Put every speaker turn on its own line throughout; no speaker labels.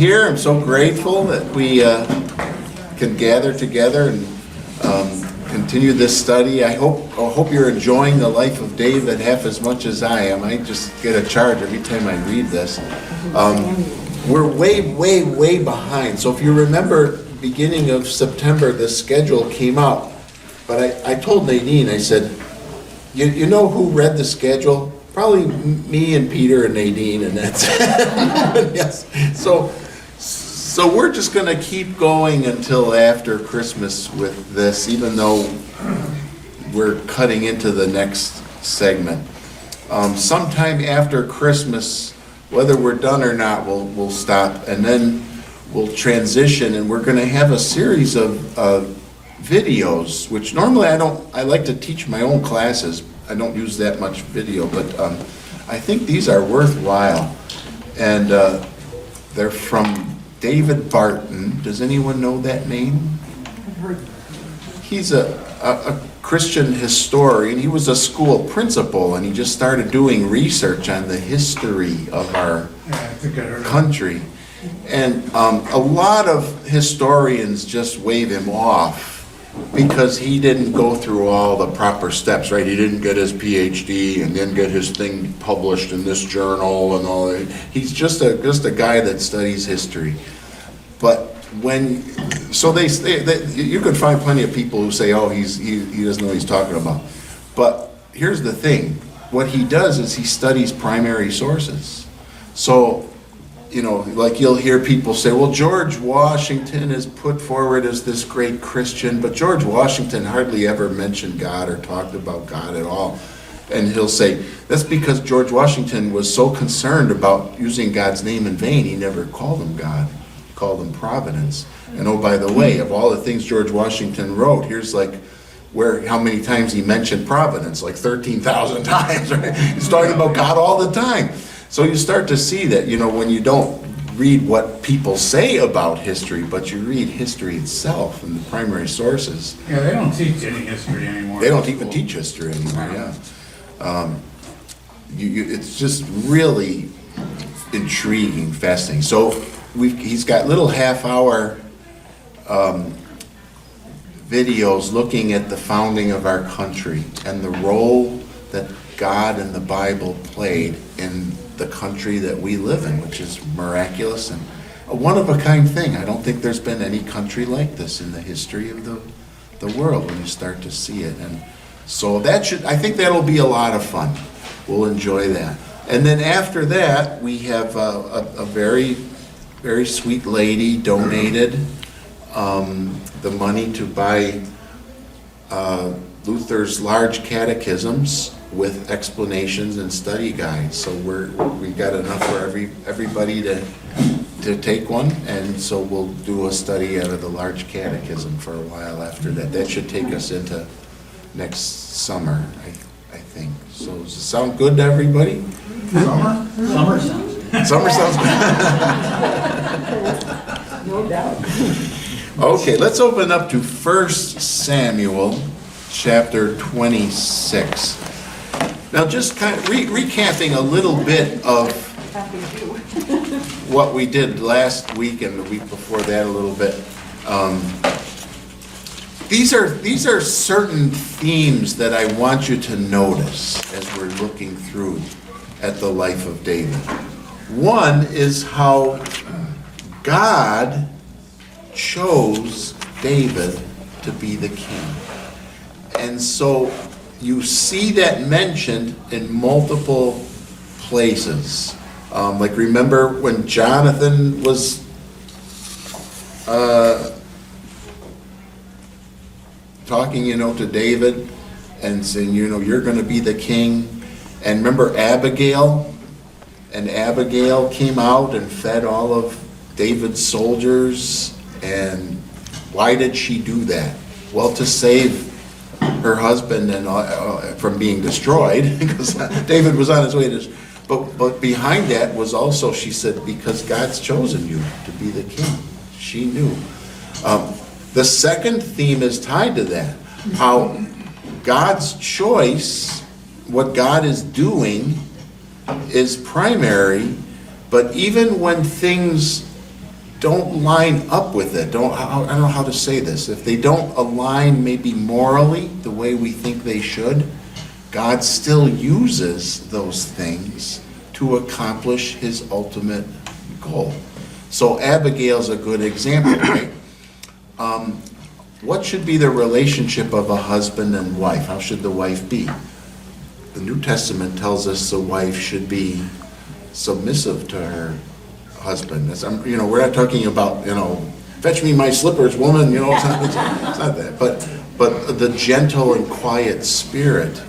here. I'm so grateful that we can gather together and continue this study. I hope you're enjoying the life of David half as much as I am. I just get a charge every time I read this. We're way behind. So if you remember, beginning of September, the schedule came out. But I told Nadine, I said, you know who read the schedule? Probably me and Peter and Nadine, and that's it. Yes. So we're just going to keep going until after Christmas with this, even though we're cutting into the next segment. Sometime after Christmas, whether we're done or not, we'll stop, and then we'll transition, and we're going to have a series of videos, which normally I like to teach my own classes. I don't use that much video, but I think these are worthwhile. And they're from David Barton. Does anyone know that name?
I've heard.
He's a Christian historian. He was a school principal, and he just started doing research on the history of our country. And a lot of historians just wave him off because he didn't go through all the proper steps, right? He didn't get his PhD and then get his thing published in this journal and all that. He's just a guy that studies history. But you could find plenty of people who say, oh, he doesn't know what he's talking about. But here's the thing. What he does is he studies primary sources. So, like you'll hear people say, well, George Washington is put forward as this great Christian, but George Washington hardly ever mentioned God or talked about God at all. And he'll say, that's because George Washington was so concerned about using God's name in vain, he never called him God, he called him Providence. And oh, by the way, of all the things George Washington wrote, here's how many times he mentioned Providence, like 13,000 times, right? He's talking about God all the time. So you start to see that, when you don't read what people say about history, but you read history itself and the primary sources.
Yeah, they don't teach any history anymore.
They don't even teach history anymore, yeah. It's just really intriguing, fascinating. So he's got little half-hour videos looking at the founding of our country and the role that God and the Bible played in the country that we live in, which is miraculous and a one-of-a-kind thing. I don't think there's been any country like this in the history of the world when you start to see it. And so I think that'll be a lot of fun. We'll enjoy that. And then after that, we have a very, very sweet lady donated the money to buy Luther's large catechisms with explanations and study guides. So we got enough for everybody to take one, and so we'll do a study out of the large catechism for a while after that. That should take us into next summer, I think. So does it sound good to everybody?
Summer?
Summer sounds good.
Summer sounds good.
No doubt.
Okay, let's open up to 1 Samuel chapter 26. Now, just kind of recapping a little bit of what we did last week and the week before that a little bit. These are certain themes that I want you to notice as we're looking through at the life of David. One is how God chose David to be the king. And so you see that mentioned in multiple places. Like remember when Jonathan was talking, to David and saying, you're going to be the king. And remember Abigail? And Abigail came out and fed all of David's soldiers. And why did she do that? Well, to save her husband and from being destroyed, because David was on his way to. But behind that was also, she said, because God's chosen you to be the king. She knew. The second theme is tied to that, how God's choice, what God is doing, is primary. But even when things don't line up with it, I don't know how to say this, if they don't align maybe morally the way we think they should, God still uses those things to accomplish his ultimate goal. So Abigail's a good example, right? What should be the relationship of a husband and wife? How should the wife be? The New Testament tells us the wife should be submissive to her husband. We're not talking about, fetch me my slippers, woman, it's not that. But the gentle and quiet spirit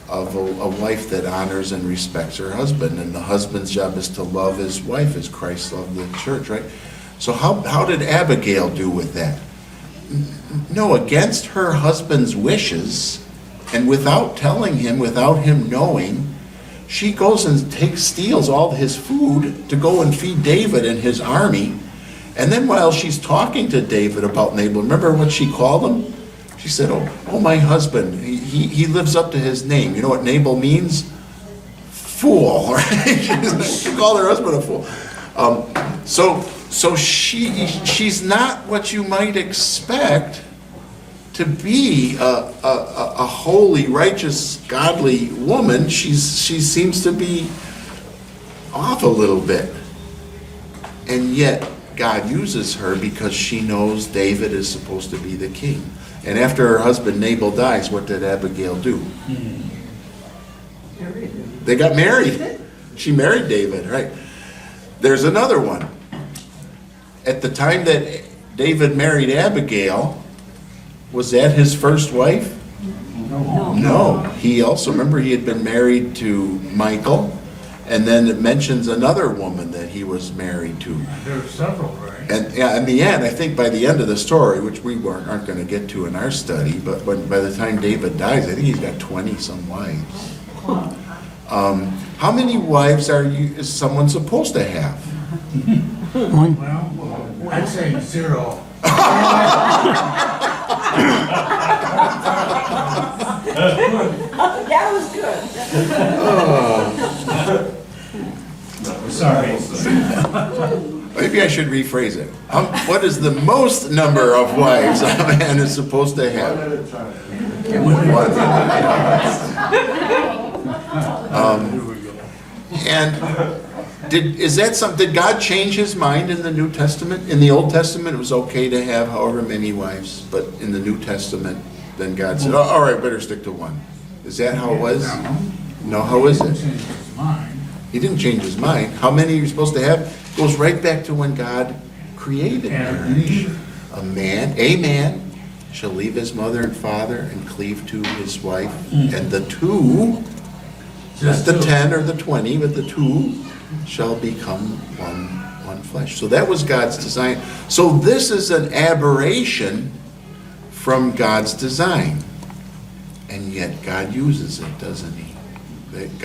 of a wife that honors and respects her husband. And the husband's job is to love his wife as Christ loved the church, right? So how did Abigail do with that? No, against her husband's wishes, and without telling him, without him knowing, she goes and steals all his food to go and feed David and his army. And then while she's talking to David about Nabal, remember what she called him? She said, oh my husband, he lives up to his name. You know what Nabal means? Fool, right? She called her husband a fool. So she's not what you might expect to be a holy, righteous, godly woman. She seems to be off a little bit. And yet God uses her because she knows David is supposed to be the king. And after her husband Nabal dies, what did Abigail do? They got married. She married David, right? There's another one. At the time that David married Abigail, was that his first wife? No. He also, remember, he had been married to Michal, and then it mentions another woman that he was married to.
There were several, right?
And yeah, in the end, I think by the end of the story, which we aren't going to get to in our study, but by the time David dies, I think he's got 20-some wives. How many wives is someone supposed to have?
Well, I'd say 0.
That was good.
Sorry.
Maybe I should rephrase it. What is the most number of wives a man is supposed to have? Did God change his mind in the New Testament? In the Old Testament, it was okay to have however many wives, but in the New Testament, then God said, all right, better stick to one. Is that how it was? No, how is it? He didn't change his mind. How many are you supposed to have? It goes right back to when God created marriage. A man shall leave his mother and father and cleave to his wife, and the two, not the 10 or the 20, but the two shall become one flesh. So that was God's design. So this is an aberration from God's design. And yet God uses it, doesn't he? That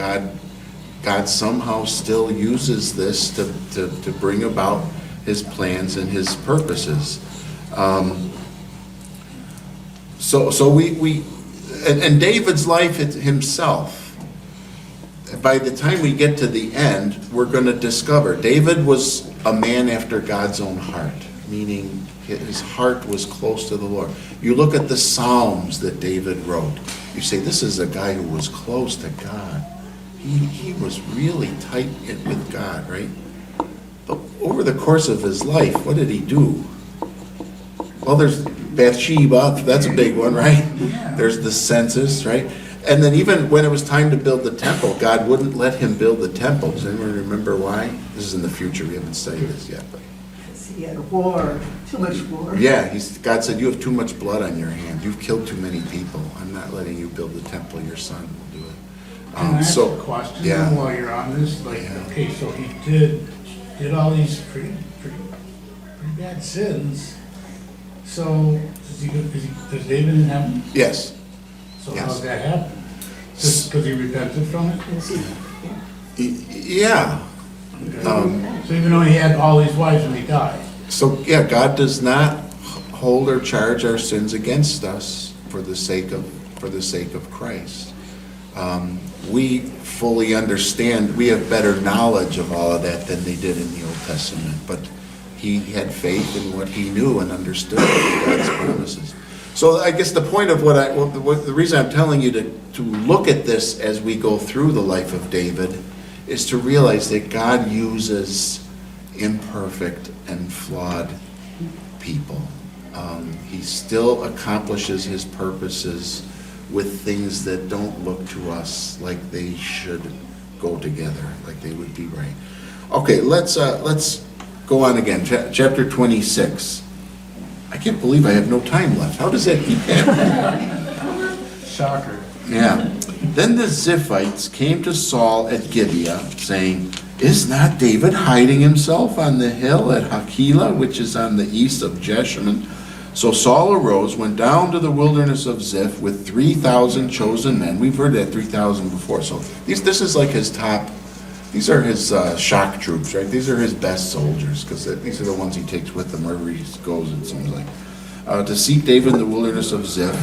God somehow still uses this to bring about his plans and his purposes. So we David's life himself, by the time we get to the end, we're going to discover David was a man after God's own heart, meaning his heart was close to the Lord. You look at the Psalms that David wrote, you say, this is a guy who was close to God. He was really tight with God, right? But over the course of his life, what did he do? Well, there's Bathsheba, that's a big one, right? There's the census, right? And then even when it was time to build the temple, God wouldn't let him build the temple. Does anyone remember why? This is in the future, we haven't studied this yet. But
He had a war, too much war.
yeah, God said, you have too much blood on your hands. You've killed too many people. I'm not letting you build the temple. Your son will do it.
Can I ask a question
yeah.
while you're on this? Like,
Yeah.
okay, so he did all these pretty bad sins. So does David in heaven?
Yes.
So
Yes.
how did that happen? Just because he repented from it?
Yeah.
So even though he had all these wives when he died?
So, yeah, God does not hold or charge our sins against us for the sake of Christ. We fully understand, we have better knowledge of all of that than they did in the Old Testament, but he had faith in what he knew and understood God's promises. So I guess the point of the reason I'm telling you to look at this as we go through the life of David is to realize that God uses imperfect and flawed people. He still accomplishes his purposes with things that don't look to us like they should go together, like they would be right. Okay, let's go on again. Chapter 26. I can't believe I have no time left. How does that keep happening?
Shocker.
Yeah. Then the Ziphites came to Saul at Gibeah, saying, "Is not David hiding himself on the hill at Hakilah, which is on the east of Jeshimon?" So Saul arose, went down to the wilderness of Ziph with 3,000 chosen men. We've heard that 3,000 before. So this is like his top. These are his shock troops, right? These are his best soldiers, because these are the ones he takes with him wherever he goes, it seems like. To seek David in the wilderness of Ziph.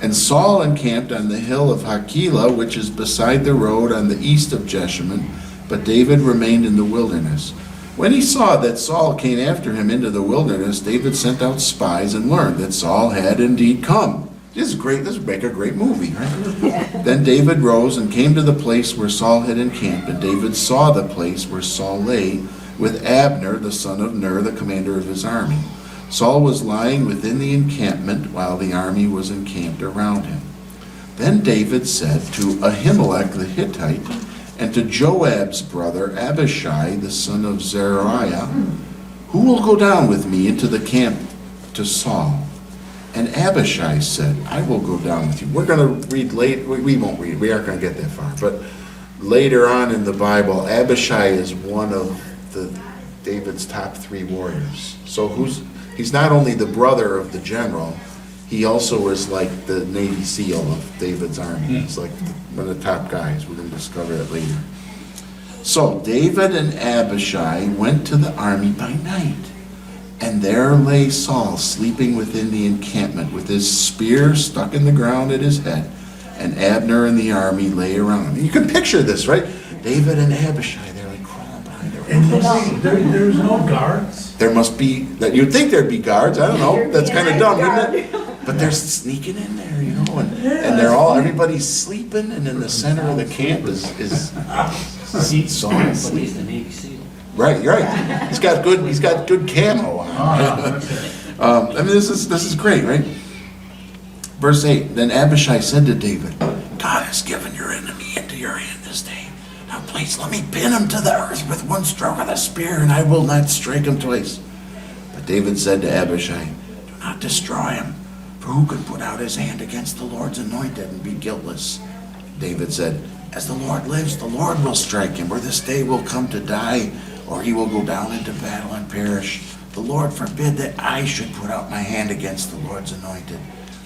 And Saul encamped on the hill of Hakilah, which is beside the road on the east of Jeshimon, but David remained in the wilderness. When he saw that Saul came after him into the wilderness, David sent out spies and learned that Saul had indeed come. This is great. This would make a great movie, right? Then David rose and came to the place where Saul had encamped, and David saw the place where Saul lay with Abner, the son of Ner, the commander of his army. Saul was lying within the encampment while the army was encamped around him. Then David said to Ahimelech the Hittite and to Joab's brother Abishai, the son of Zeruiah, "Who will go down with me into the camp to Saul?" And Abishai said, "I will go down with you." We're going to read late. We won't read. We aren't going to get that far. But later on in the Bible, Abishai is one of David's top 3 warriors. So he's not only the brother of the general, he also is like the Navy SEAL of David's army. He's like one of the top guys. We're going to discover that later. So David and Abishai went to the army by night. And there lay Saul sleeping within the encampment with his spear stuck in the ground at his head. And Abner and the army lay around him. You can picture this, right? David and Abishai, they're like crawling behind their
And there's no guards?
There must be, you'd think there'd be guards. I don't know. That's kind of dumb, isn't it? But they're sneaking in there, you know, and everybody's sleeping, and in the center of the camp is Saul asleep.
He's the Navy SEAL.
Right, you're right. He's got good camo on. I mean, this is great, right? Verse 8, then Abishai said to David, "God has given your enemy into your hand this day. Now please let me pin him to the earth with one stroke of the spear, and I will not strike him twice." But David said to Abishai, "Do not destroy him, for who could put out his hand against the Lord's anointed and be guiltless?" David said, "As the Lord lives, the Lord will strike him, or this day will come to die, or he will go down into battle and perish. The Lord forbid that I should put out my hand against the Lord's anointed.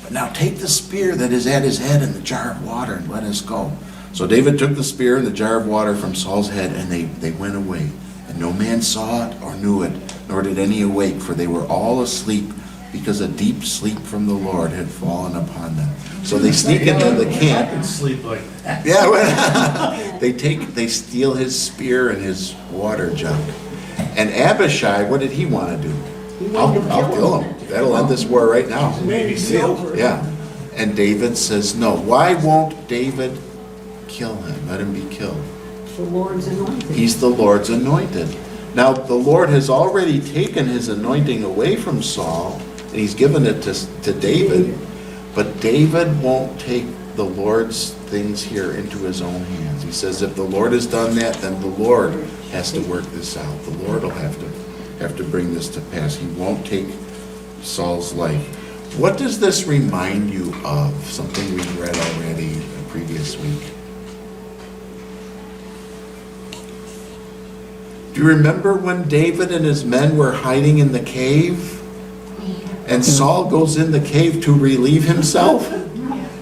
But now take the spear that is at his head and the jar of water, and let us go." So David took the spear and the jar of water from Saul's head, and they went away. And no man saw it or knew it, nor did any awake, for they were all asleep, because a deep sleep from the Lord had fallen upon them. So they sneak into the camp.
I could sleep like that.
Yeah, well, they steal his spear and his water jug. And Abishai, what did he want to do? I'll kill him. That'll end this war right now.
Navy SEAL.
Yeah. And David says no. Why won't David kill him? Let him be killed.
The Lord's anointed.
He's the Lord's anointed. Now, the Lord has already taken his anointing away from Saul, and he's given it to David. But David won't take the Lord's things here into his own hands. He says if the Lord has done that, then the Lord has to work this out. The Lord will have to bring this to pass. He won't take Saul's life. What does this remind you of? Something we read already the previous week. Do you remember when David and his men were hiding in the cave? And Saul goes in the cave to relieve himself.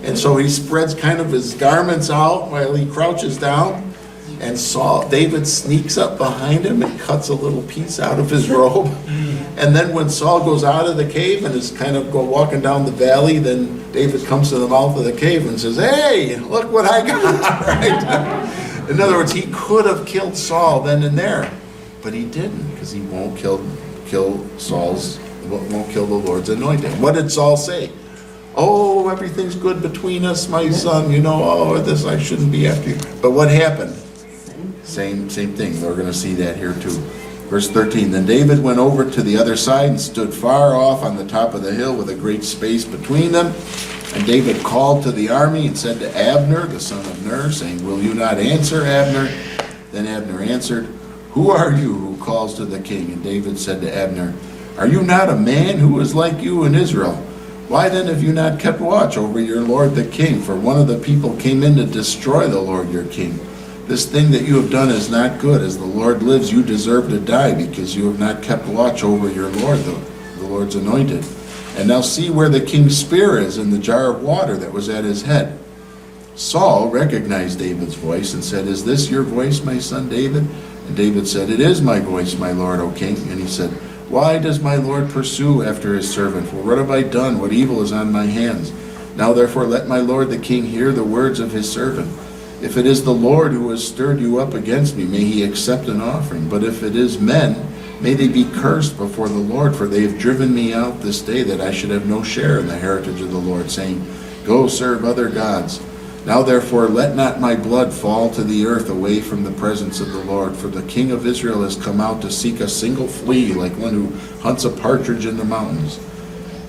And so he spreads kind of his garments out while he crouches down. And David sneaks up behind him and cuts a little piece out of his robe. And then when Saul goes out of the cave and is kind of walking down the valley, then David comes to the mouth of the cave and says, "Hey, look what I got," right? In other words, he could have killed Saul then and there, but he didn't, because he won't kill kill the Lord's anointed. What did Saul say? Oh, everything's good between us, my son, this, I shouldn't be after you. But what happened? Same thing. We're going to see that here too. Verse 13, then David went over to the other side and stood far off on the top of the hill with a great space between them. And David called to the army and said to Abner, the son of Ner, saying, will you not answer, Abner? Then Abner answered, who are you who calls to the king? And David said to Abner, are you not a man who is like you in Israel? Why then have you not kept watch over your lord the king? For one of the people came in to destroy the Lord your king. This thing that you have done is not good. As the Lord lives, you deserve to die, because you have not kept watch over your Lord, the Lord's anointed. And now see where the king's spear is in the jar of water that was at his head. Saul recognized David's voice and said, is this your voice, my son David? And David said, it is my voice, my lord, O king. And he said, why does my lord pursue after his servant? For what have I done? What evil is on my hands? Now therefore let my lord the king hear the words of his servant. If it is the Lord who has stirred you up against me, may he accept an offering. But if it is men, may they be cursed before the Lord, for they have driven me out this day, that I should have no share in the heritage of the Lord, saying, go serve other gods. Now therefore let not my blood fall to the earth away from the presence of the Lord, for the king of Israel has come out to seek a single flea, like one who hunts a partridge in the mountains.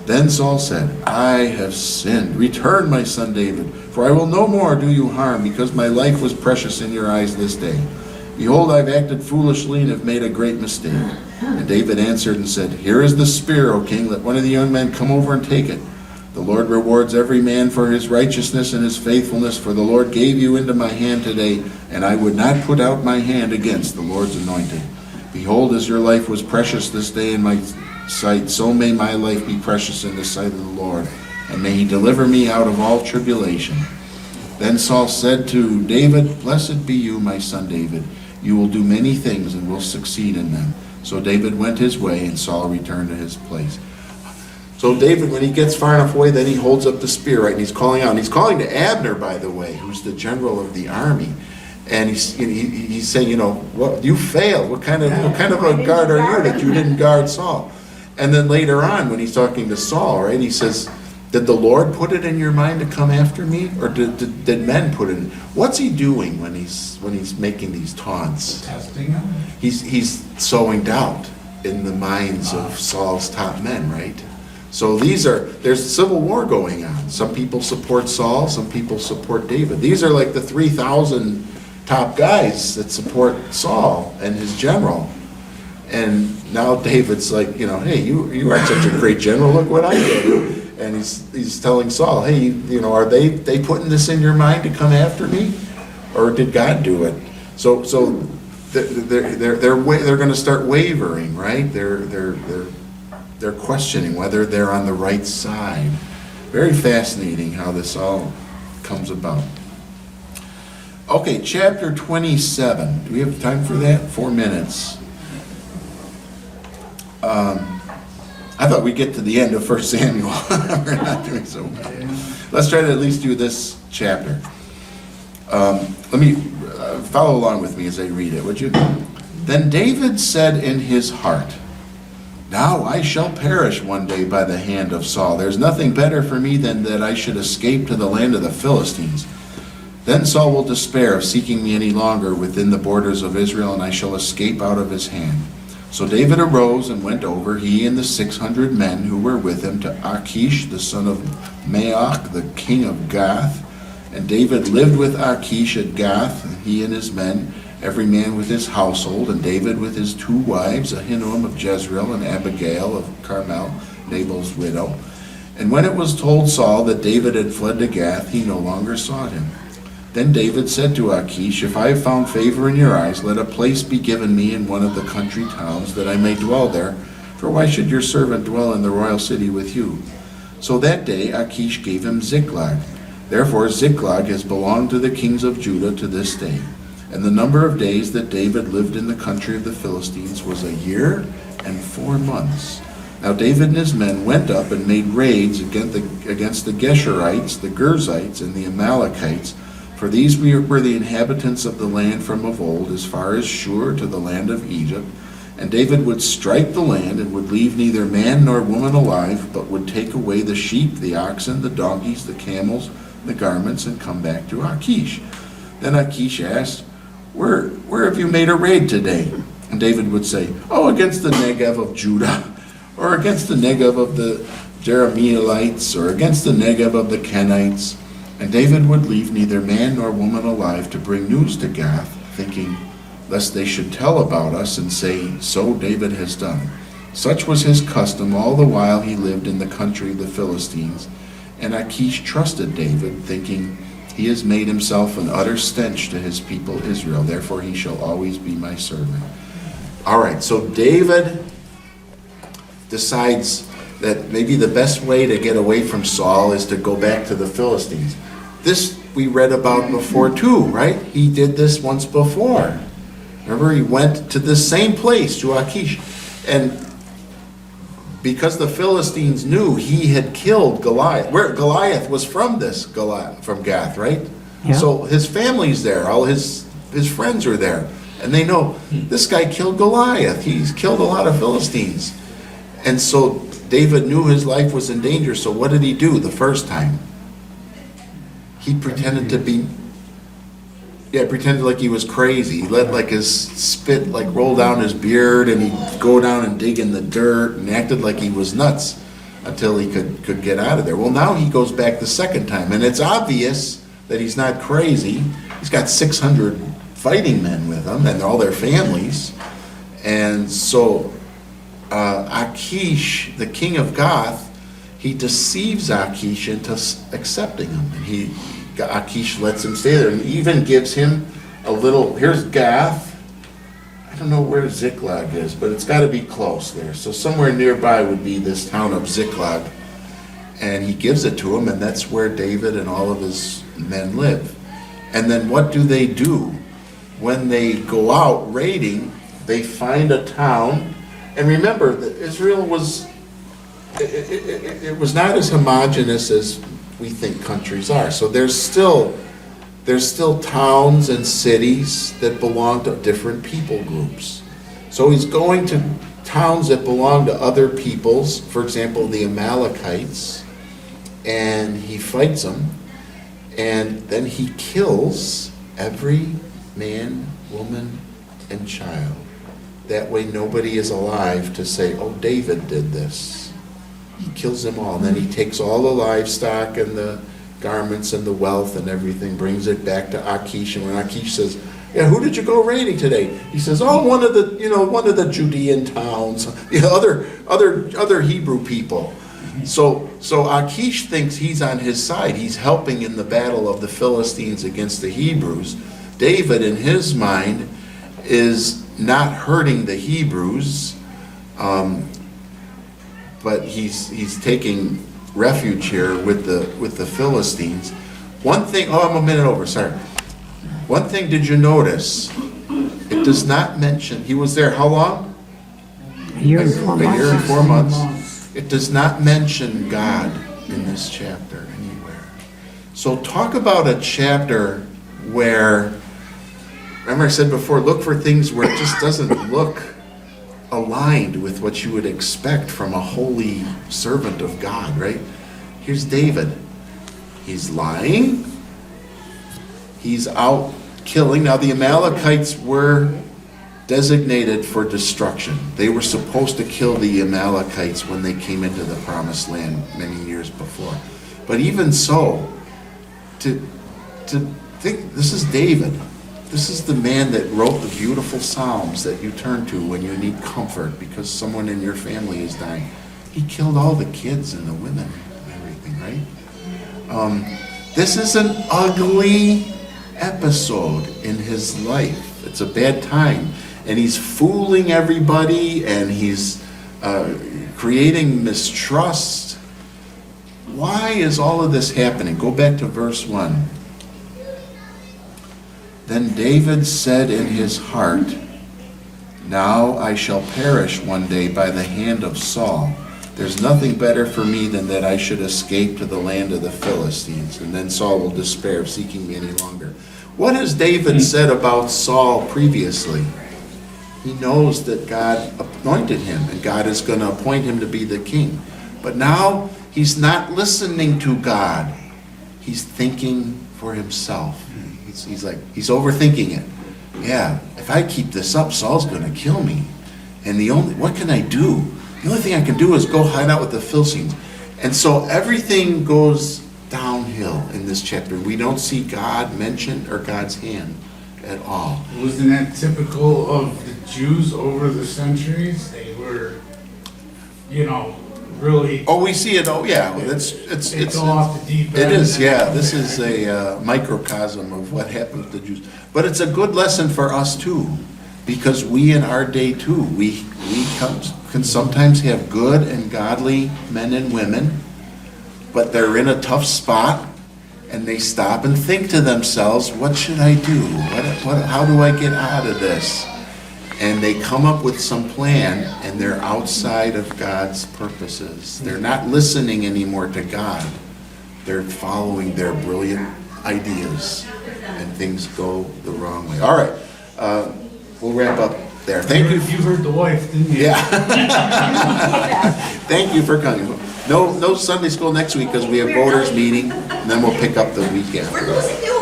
Then Saul said, I have sinned. Return, my son David, for I will no more do you harm, because my life was precious in your eyes this day. Behold, I've acted foolishly and have made a great mistake. And David answered and said, here is the spear, O king. Let one of the young men come over and take it. The Lord rewards every man for his righteousness and his faithfulness, for the Lord gave you into my hand today, and I would not put out my hand against the Lord's anointed. Behold, as your life was precious this day in my sight, so may my life be precious in the sight of the Lord, and may he deliver me out of all tribulation. Then Saul said to David, blessed be you, my son David. You will do many things and will succeed in them. So David went his way, and Saul returned to his place. So David, when he gets far enough away, then he holds up the spear, right? And he's calling out. And he's calling to Abner, by the way, who's the general of the army. And he's saying, what, you failed. What kind of a guard are you that you didn't guard Saul? And then later on, when he's talking to Saul, right, he says, did the Lord put it in your mind to come after me? Or did men put it in? What's he doing when he's making these taunts?
Testing him?
He's sowing doubt in the minds of Saul's top men, right? So there's civil war going on. Some people support Saul, some people support David. These are like the 3,000 top guys that support Saul and his general. And now David's like, hey, you aren't such a great general, look what I did. And he's telling Saul, hey, are they putting this in your mind to come after me? Or did God do it? So they're going to start wavering, right? They're questioning whether they're on the right side. Very fascinating how this all comes about. Okay, chapter 27. Do we have time for that? 4 minutes. I thought we'd get to the end of 1 Samuel. We're not doing so well. Let's try to at least do this chapter. Let me follow along with me as I read it, would you? Then David said in his heart, now I shall perish one day by the hand of Saul. There's nothing better for me than that I should escape to the land of the Philistines. Then Saul will despair of seeking me any longer within the borders of Israel, and I shall escape out of his hand. So David arose and went over, he and the 600 men who were with him, to Achish, the son of Maoch, the king of Gath. And David lived with Achish at Gath, and he and his men, every man with his household, and David with his 2 wives, Ahinoam of Jezreel and Abigail of Carmel, Nabal's widow. And when it was told Saul that David had fled to Gath, he no longer sought him. Then David said to Achish, if I have found favor in your eyes, let a place be given me in one of the country towns, that I may dwell there. For why should your servant dwell in the royal city with you? So that day Achish gave him Ziklag. Therefore Ziklag has belonged to the kings of Judah to this day. And the number of days that David lived in the country of the Philistines was 1 year and 4 months. Now David and his men went up and made raids against the Geshurites, the Girzites, and the Amalekites, for these were the inhabitants of the land from of old, as far as Shur to the land of Egypt. And David would strike the land and would leave neither man nor woman alive, but would take away the sheep, the oxen, the donkeys, the camels, the garments, and come back to Achish. Then Achish asked, where have you made a raid today? And David would say, oh, against the Negev of Judah, or against the Negev of the Jerahmeelites, or against the Negev of the Kenites. And David would leave neither man nor woman alive to bring news to Gath, thinking, lest they should tell about us and say, so David has done. Such was his custom all the while he lived in the country of the Philistines. And Achish trusted David, thinking, he has made himself an utter stench to his people Israel, therefore he shall always be my servant. All right, so David decides that maybe the best way to get away from Saul is to go back to the Philistines. This we read about before too, right? He did this once before. Remember, he went to the same place, to Achish. And because the Philistines knew he had killed Goliath, where Goliath was from from Gath, right?
Yeah.
So his family's there, all his friends are there. And they know, this guy killed Goliath. He's killed a lot of Philistines. And so David knew his life was in danger, so what did he do the first time? He pretended pretended like he was crazy. He let like his spit like roll down his beard, and he'd go down and dig in the dirt and acted like he was nuts until he could get out of there. Well, now he goes back the second time, and it's obvious that he's not crazy. He's got 600 fighting men with him and all their families. And so Achish, the king of Gath, he deceives Achish into accepting him. And Achish lets him stay there and even gives him a little, here's Gath. I don't know where Ziklag is, but it's got to be close there. So somewhere nearby would be this town of Ziklag. And he gives it to him, and that's where David and all of his men live. And then what do? When they go out raiding, they find a town. And remember that Israel was, it was not as homogeneous as we think countries are. So there's still towns and cities that belong to different people groups. So he's going to towns that belong to other peoples, for example, the Amalekites, and he fights them, and then he kills every man, woman, and child. That way nobody is alive to say, oh, David did this. He kills them all, and then he takes all the livestock and the garments and the wealth and everything, brings it back to Achish. And when Achish says, yeah, who did you go raiding today? He says, oh, one of the Judean towns, other Hebrew people. So Achish thinks he's on his side. He's helping in the battle of the Philistines against the Hebrews. David, in his mind, is not hurting the Hebrews, but he's taking refuge here with the Philistines. One thing, I'm a minute over, sorry. One thing did you notice? It does not mention, he was there how long?
A year and 4 months.
A year and 4 months. It does not mention God in this chapter anywhere. So talk about a chapter where, remember I said before, look for things where it just doesn't look aligned with what you would expect from a holy servant of God, right? Here's David. He's lying. He's out killing. Now the Amalekites were designated for destruction. They were supposed to kill the Amalekites when they came into the promised land many years before. But even so, to think, this is David. This is the man that wrote the beautiful Psalms that you turn to when you need comfort because someone in your family is dying. He killed all the kids and the women and everything, right? This is an ugly episode in his life. It's a bad time. And he's fooling everybody, and he's creating mistrust. Why is all of this happening? Go back to verse 1. Then David said in his heart, now I shall perish one day by the hand of Saul. There's nothing better for me than that I should escape to the land of the Philistines. And then Saul will despair of seeking me any longer. What has David said about Saul previously? He knows that God anointed him and God is going to appoint him to be the king. But now he's not listening to God. He's thinking for himself. He's overthinking it. Yeah, if I keep this up, Saul's going to kill me. And what can I do? The only thing I can do is go hide out with the Philistines. And so everything goes downhill in this chapter. We don't see God mentioned or God's hand at all.
Wasn't that typical of the Jews over the centuries? They were, really.
Oh, we see it. Oh, yeah.
They go off the deep end.
It is. Yeah. This is a microcosm of what happened with the Jews. But it's a good lesson for us too, because we in our day too, we can sometimes have good and godly men and women, but they're in a tough spot, and they stop and think to themselves, "What should I do? How do I get out of this?" And they come up with some plan, and they're outside of God's purposes. They're not listening anymore to God. They're following their brilliant ideas, and things go the wrong way. All right, we'll wrap up there. Thank you.
You heard the wife, didn't you?
Yeah. Thank you for coming. No Sunday school next week because we have voters meeting, and then we'll pick up the weekend.
We're losing you